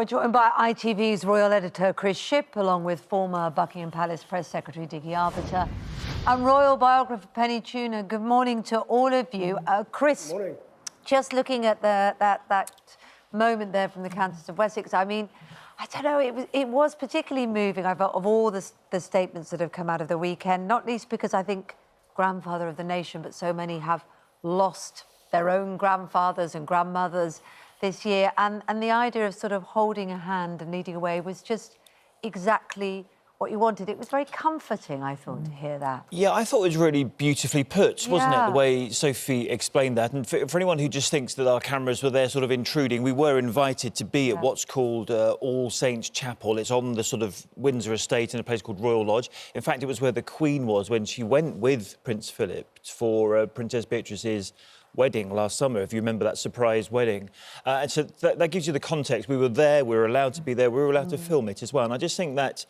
We're joined by ITV's royal editor Chris Shipp, along with former Buckingham Palace Press Secretary Dickie Arbiter and royal biographer Penny Junor. Good morning to all of you. Chris, Good morning. Just looking at that moment there from the Countess of Wessex, I mean, I don't know, it was particularly moving, I felt, of all the statements that have come out of the weekend, not least because I think grandfather of the nation, but so many have lost their own grandfathers and grandmothers this year, and the idea of sort of holding a hand and leading away was just exactly what you wanted. It was very comforting, I thought, to hear that. Yeah, I thought it was really beautifully put, wasn't it, the way Sophie explained that. And for anyone who just thinks that our cameras were there sort of intruding, we were invited to be at what's called All Saints Chapel. It's on the sort of Windsor estate in a place called Royal Lodge. In fact, it was where the Queen was when she went with Prince Philip for Princess Beatrice's wedding last summer, if you remember that surprise wedding. And so that gives you the context. We were there, we were allowed to be there, we were allowed to film it as well. And I just think that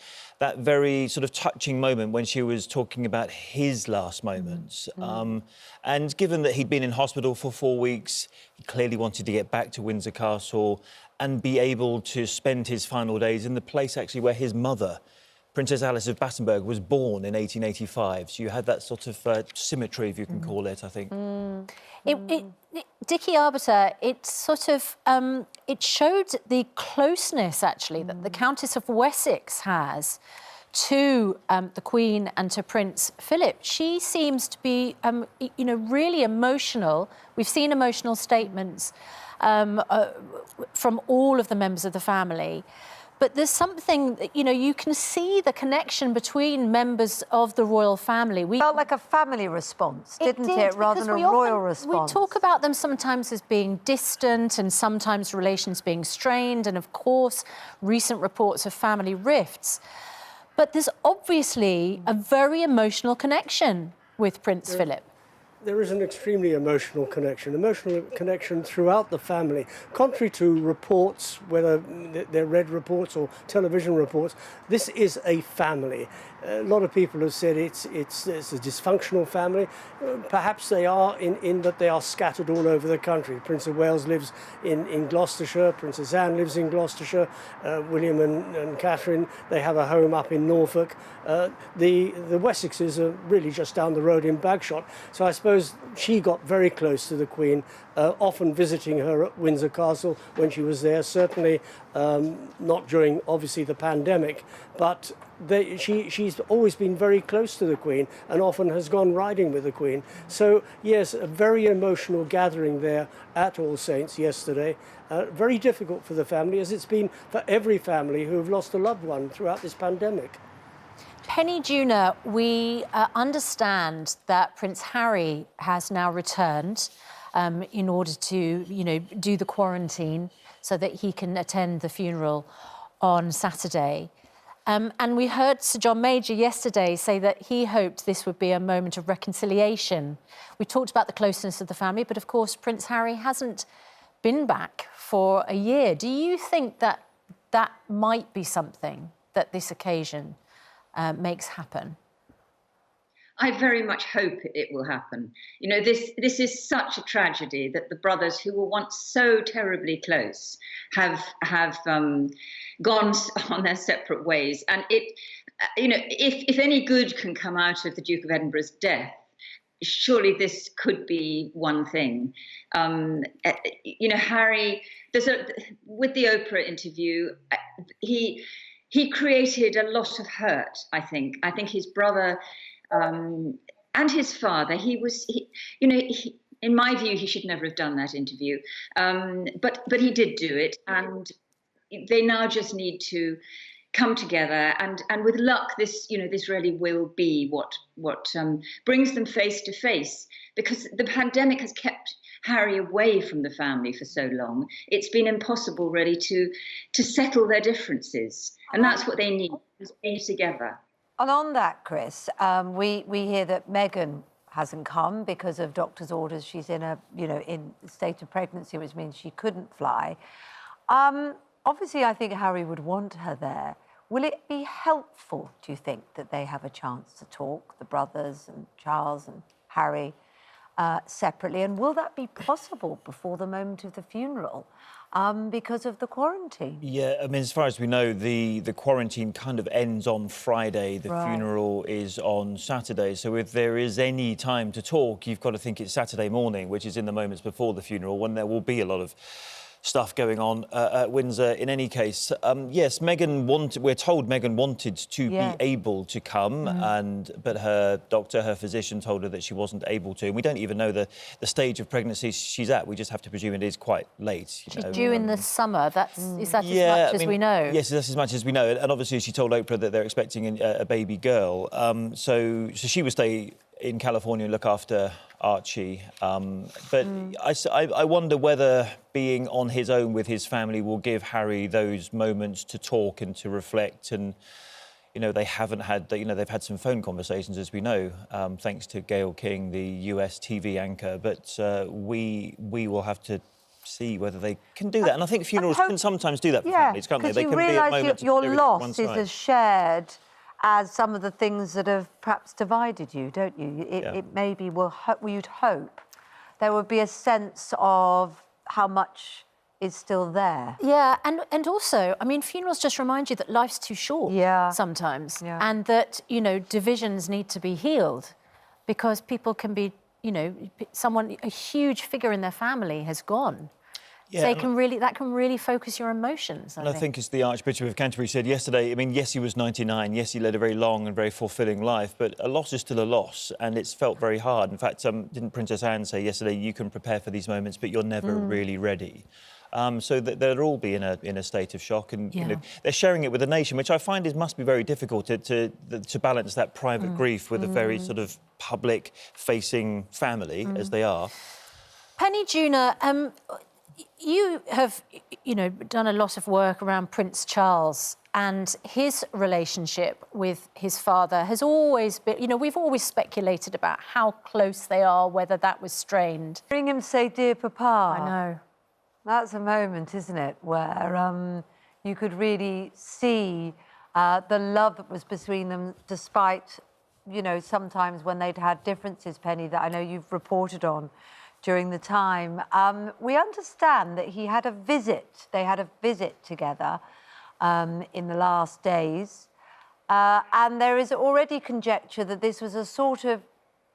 very sort of touching moment when she was talking about his last moments. And given that he'd been in hospital for 4 weeks, he clearly wanted to get back to Windsor Castle and be able to spend his final days in the place actually where his mother, Princess Alice of Battenberg, was born in 1885. So you had that sort of symmetry, if you can call it, I think. Dickie Arbiter, it sort of, it showed the closeness, actually, that the Countess of Wessex has to the Queen and to Prince Philip. She seems to be, you know, really emotional. We've seen emotional statements from all of the members of the family. But there's something, you know, you can see the connection between members of the royal family. It felt like a family response, didn't it, rather than a royal response? We talk about them sometimes as being distant and sometimes relations being strained, and of course, recent reports of family rifts. But there's obviously a very emotional connection with Prince Philip. There is an extremely emotional connection throughout the family. Contrary to reports, whether they're read reports or television reports, this is a family. A lot of people have said it's a dysfunctional family. Perhaps they are in that they are scattered all over the country. Prince of Wales lives in Gloucestershire, Princess Anne lives in Gloucestershire, William and Catherine, they have a home up in Norfolk. The Wessexes are really just down the road in Bagshot. So I suppose she got very close to the Queen, often visiting her at Windsor Castle when she was there, certainly not during, obviously, the pandemic, but she's always been very close to the Queen and often has gone riding with the Queen. So, yes, a very emotional gathering there at All Saints yesterday. Very difficult for the family, as it's been for every family who have lost a loved one throughout this pandemic. Penny Junor, we understand that Prince Harry has now returned in order to, you know, do the quarantine so that he can attend the funeral on Saturday. And we heard Sir John Major yesterday say that he hoped this would be a moment of reconciliation. We talked about the closeness of the family, but of course Prince Harry hasn't been back for a year. Do you think that that might be something that this occasion makes happen? I very much hope it will happen. You know, this is such a tragedy that the brothers who were once so terribly close have gone on their separate ways. And it, you know, if any good can come out of the Duke of Edinburgh's death, surely this could be one thing. You know, Harry, with the Oprah interview, he created a lot of hurt, I think. I think his brother and his father, in my view, he should never have done that interview. But he did do it, and they now just need to come together, and with luck, this really will be what brings them face to face, because the pandemic has kept Harry away from the family for so long. It's been impossible really to settle their differences, and that's what they need, is be together. And on that, Chris, we hear that Meghan hasn't come because of doctor's orders. She's in a state of pregnancy, which means she couldn't fly. Obviously, I think Harry would want her there. Will it be helpful, do you think, that they have a chance to talk, the brothers and Charles and Harry, separately? And will that be possible before the moment of the funeral because of the quarantine? Yeah, I mean, as far as we know, the quarantine kind of ends on Friday. The funeral is on Saturday. So if there is any time to talk, you've got to think it's Saturday morning, which is in the moments before the funeral, when there will be a lot of stuff going on at Windsor. In any case, yes, we're told Meghan wanted to be able to come, but her doctor, her physician, told her that she wasn't able to. And we don't even know the stage of pregnancy she's at. We just have to presume it is quite late. She's due in the summer. Is that as much as we know? Yes, that's as much as we know. And obviously she told Oprah that they're expecting a baby girl. So she will stay in California and look after Archie. But I wonder whether being on his own with his family will give Harry those moments to talk and to reflect. And, they haven't had, they've had some phone conversations, as we know, thanks to Gayle King, the US TV anchor. But we will have to see whether they can do that. And I think funerals can sometimes do that for families, can't they? They can be at moments your of loss is as shared as some of the things that have perhaps divided you, don't you? It maybe you'd hope there would be a sense of how much is still there. Yeah, and also, I mean, funerals just remind you that life's too short sometimes, and that, divisions need to be healed, because people can be, a huge figure in their family has gone. Yeah, that can really focus your emotions. I think as the Archbishop of Canterbury said yesterday, I mean, yes, he was 99, yes, he led a very long and very fulfilling life, but a loss is still a loss, and it's felt very hard. In fact, didn't Princess Anne say yesterday, you can prepare for these moments, but you're never really ready. So they'll all be in a state of shock, and they're sharing it with the nation, which I find must be very difficult to balance that private grief with a very sort of public-facing family as they are. Penny Junor, you have, done a lot of work around Prince Charles, and his relationship with his father has always been, we've always speculated about how close they are, whether that was strained. Hearing him say, "Dear Papa." I know. That's a moment, isn't it, where you could really see the love that was between them, despite, sometimes when they'd had differences, Penny, that I know you've reported on during the time. We understand that they had a visit together in the last days, and there is already conjecture that this was a sort of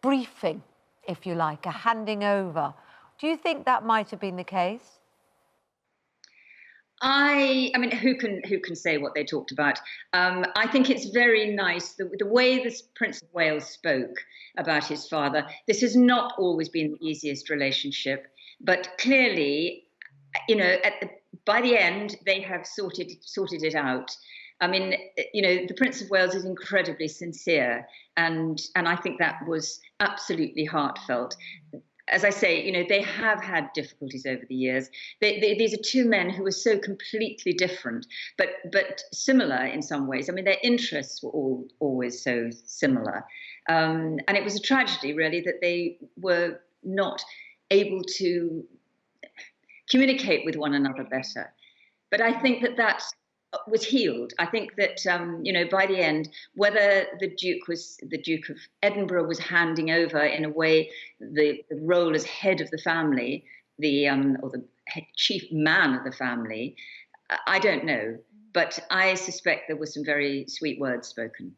briefing, if you like, a handing over. Do you think that might have been the case? I mean, who can say what they talked about? I think it's very nice the way this Prince of Wales spoke about his father. This has not always been the easiest relationship, but clearly, by the end, they have sorted it out. I mean, the Prince of Wales is incredibly sincere, and I think that was absolutely heartfelt. As I say, they have had difficulties over the years. These are two men who are so completely different, but similar in some ways. I mean, their interests were always so similar. And it was a tragedy, really, that they were not able to communicate with one another better. But I think that was healed. I think that, by the end, whether the Duke of Edinburgh was handing over, in a way, the role as head of the family, or the chief man of the family, I don't know. But I suspect there were some very sweet words spoken.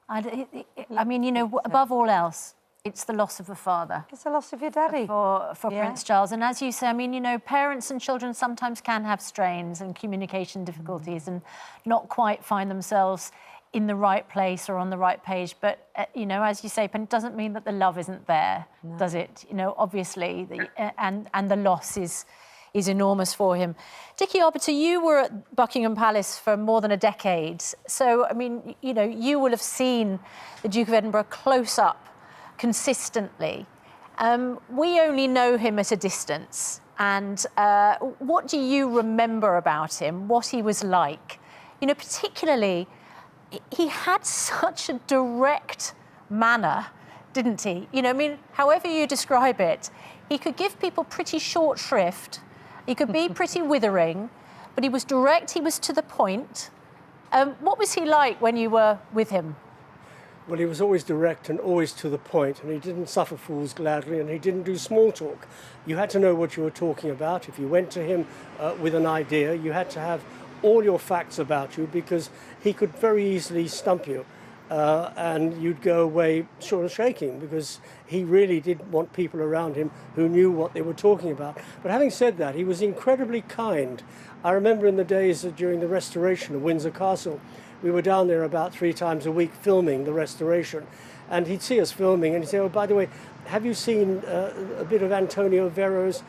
I mean, above all else, it's the loss of a father. It's the loss of your daddy. For Prince Charles. And as you say, I mean, parents and children sometimes can have strains and communication difficulties and not quite find themselves in the right place or on the right page. But, as you say, it doesn't mean that the love isn't there, does it? Obviously, and the loss is enormous for him. Dickie, Arbiter, you were at Buckingham Palace for more than a decade. So, I mean, you will have seen the Duke of Edinburgh close up consistently. We only know him at a distance. And what do you remember about him, what he was like? Particularly, he had such a direct manner, didn't he? I mean, however you describe it, he could give people pretty short shrift. He could be pretty withering, but he was direct, he was to the point. What was he like when you were with him? Well, he was always direct and always to the point, and he didn't suffer fools gladly, and he didn't do small talk. You had to know what you were talking about. If you went to him with an idea, you had to have all your facts about you, because he could very easily stump you. And you'd go away sort of shaking, because he really did want people around him who knew what they were talking about. But having said that, he was incredibly kind. I remember in the days during the restoration of Windsor Castle, we were down there about 3 times a week filming the restoration, and he'd see us filming and he'd say, "Oh, by the way, have you seen a bit of Antonio Vero's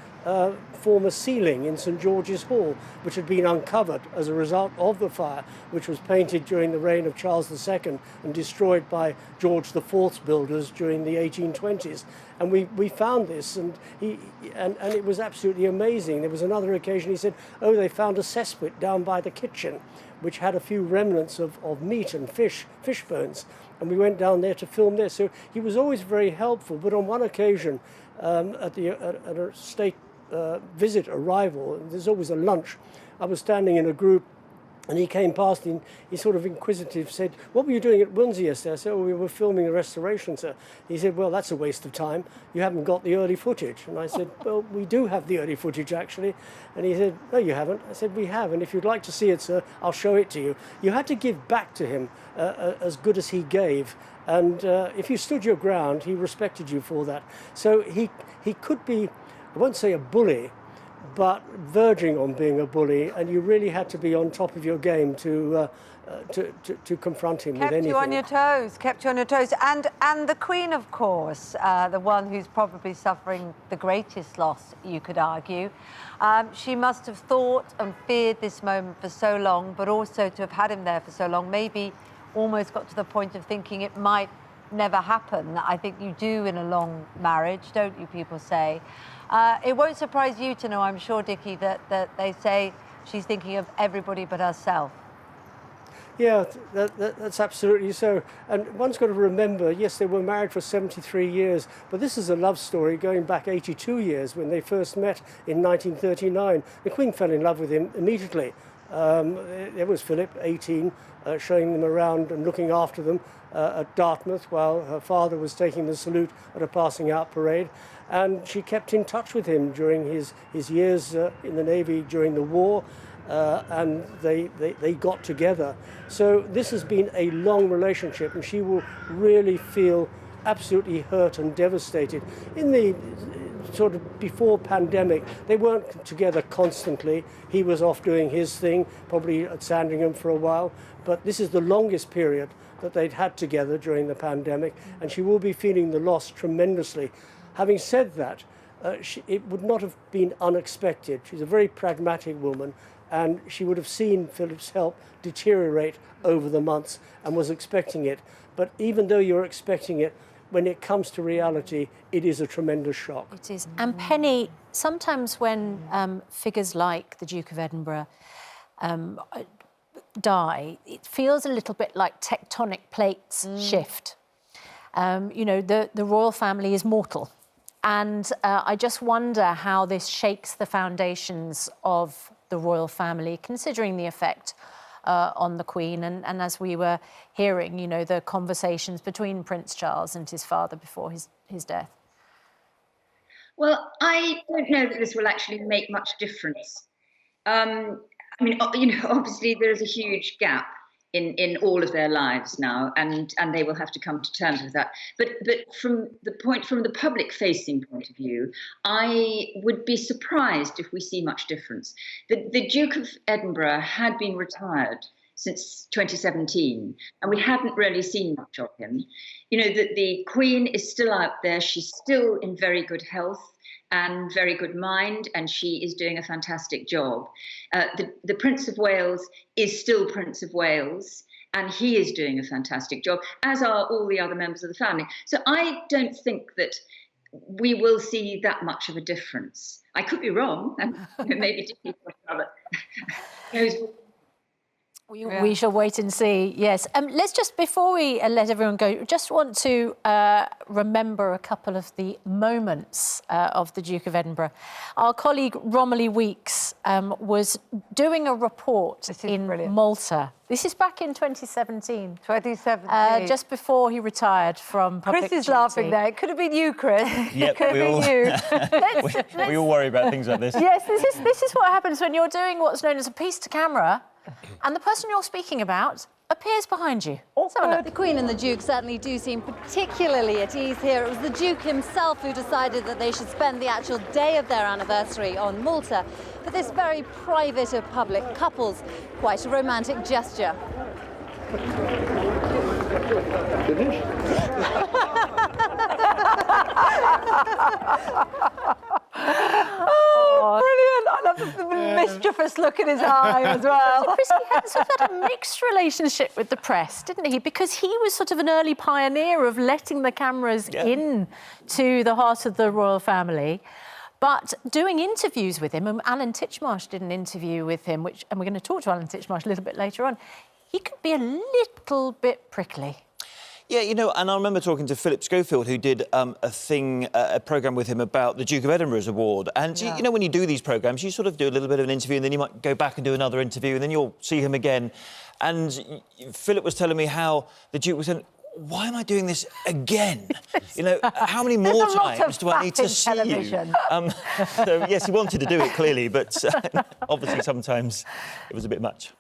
former ceiling in St George's Hall, which had been uncovered as a result of the fire, which was painted during the reign of Charles II and destroyed by George IV's builders during the 1820s. And we found this, and it was absolutely amazing. There was another occasion he said, "Oh, they found a cesspit down by the kitchen, which had a few remnants of meat and fish bones. And we went down there to film this." So he was always very helpful. But on one occasion, at a state visit arrival, and there's always a lunch, I was standing in a group, and he came past and he sort of inquisitive said, "What were you doing at Windsor yesterday?" I said, "Oh, we were filming the restoration, sir." He said, "Well, that's a waste of time. You haven't got the early footage." And I said, "Well, we do have the early footage, actually." And he said, "No, you haven't." I said, "We have, and if you'd like to see it, sir, I'll show it to you." You had to give back to him as good as he gave. And if you stood your ground, he respected you for that. So he could be, I won't say a bully, but verging on being a bully, and you really had to be on top of your game to confront him with anything. Kept you on your toes. And the Queen, of course, the one who's probably suffering the greatest loss, you could argue. She must have thought and feared this moment for so long, but also to have had him there for so long, maybe almost got to the point of thinking it might never happen. I think you do in a long marriage, don't you, people say. It won't surprise you to know, I'm sure, Dickie, that they say she's thinking of everybody but herself. Yeah, that's absolutely so. And one's got to remember, yes, they were married for 73 years, but this is a love story going back 82 years when they first met in 1939. The Queen fell in love with him immediately. There was Philip, 18, showing them around and looking after them at Dartmouth while her father was taking the salute at a passing out parade. And she kept in touch with him during his years in the Navy during the war, and they got together. So this has been a long relationship, and she will really feel absolutely hurt and devastated. In the sort of before pandemic, they weren't together constantly. He was off doing his thing, probably at Sandringham for a while, but this is the longest period that they'd had together during the pandemic, and she will be feeling the loss tremendously. Having said that, it would not have been unexpected. She's a very pragmatic woman, and she would have seen Philip's health deteriorate over the months and was expecting it. But even though you're expecting it, when it comes to reality, it is a tremendous shock. It is. And Penny, sometimes when figures like the Duke of Edinburgh die, it feels a little bit like tectonic plates shift. You know, the royal family is mortal. And I just wonder how this shakes the foundations of the royal family, considering the effect on the Queen. And as we were hearing, you know, the conversations between Prince Charles and his father before his death. Well, I don't know that this will actually make much difference. I mean, you know, obviously there is a huge gap in all of their lives now, and they will have to come to terms with that. But from the public-facing point of view, I would be surprised if we see much difference. The Duke of Edinburgh had been retired since 2017, and we hadn't really seen much of him. You know, the Queen is still out there. She's still in very good health and very good mind, and she is doing a fantastic job. The Prince of Wales is still Prince of Wales, and he is doing a fantastic job, as are all the other members of the family. So I don't think that we will see that much of a difference. I could be wrong, and maybe Dickie knows. We shall wait and see, yes. Let's just, before we let everyone go, just want to remember a couple of the moments of the Duke of Edinburgh. Our colleague Romilly Weeks was doing a report in Malta. This is back in 2017. 2017. Just before he retired from public Chris is duty. laughing there. It could have been you, Chris. Yep, Could have been you. we all worry about things like this. Yes, this is what happens when you're doing what's known as a piece to camera, and the person you're speaking about appears behind you. The Queen and the Duke certainly do seem particularly at ease here. It was the Duke himself who decided that they should spend the actual day of their anniversary on Malta for this very private of public couples. Quite a romantic gesture. Oh, brilliant. I love the mischievous look in his eye as well. Chris, he had sort of had a mixed relationship with the press, didn't he? Because he was sort of an early pioneer of letting the cameras in to the heart of the royal family. But doing interviews with him, and Alan Titchmarsh did an interview with him, and we're going to talk to Alan Titchmarsh a little bit later on, he could be a little bit prickly. Yeah, you know, and I remember talking to Philip Schofield, who did a programme with him about the Duke of Edinburgh's award. And, you know, when you do these programmes, you sort of do a little bit of an interview and then you might go back and do another interview and then you'll see him again. And Philip was telling me how the Duke was saying, why am I doing this again? You know, how many more times do I need to see television. you? So, yes, he wanted to do it, clearly, but obviously sometimes it was a bit much.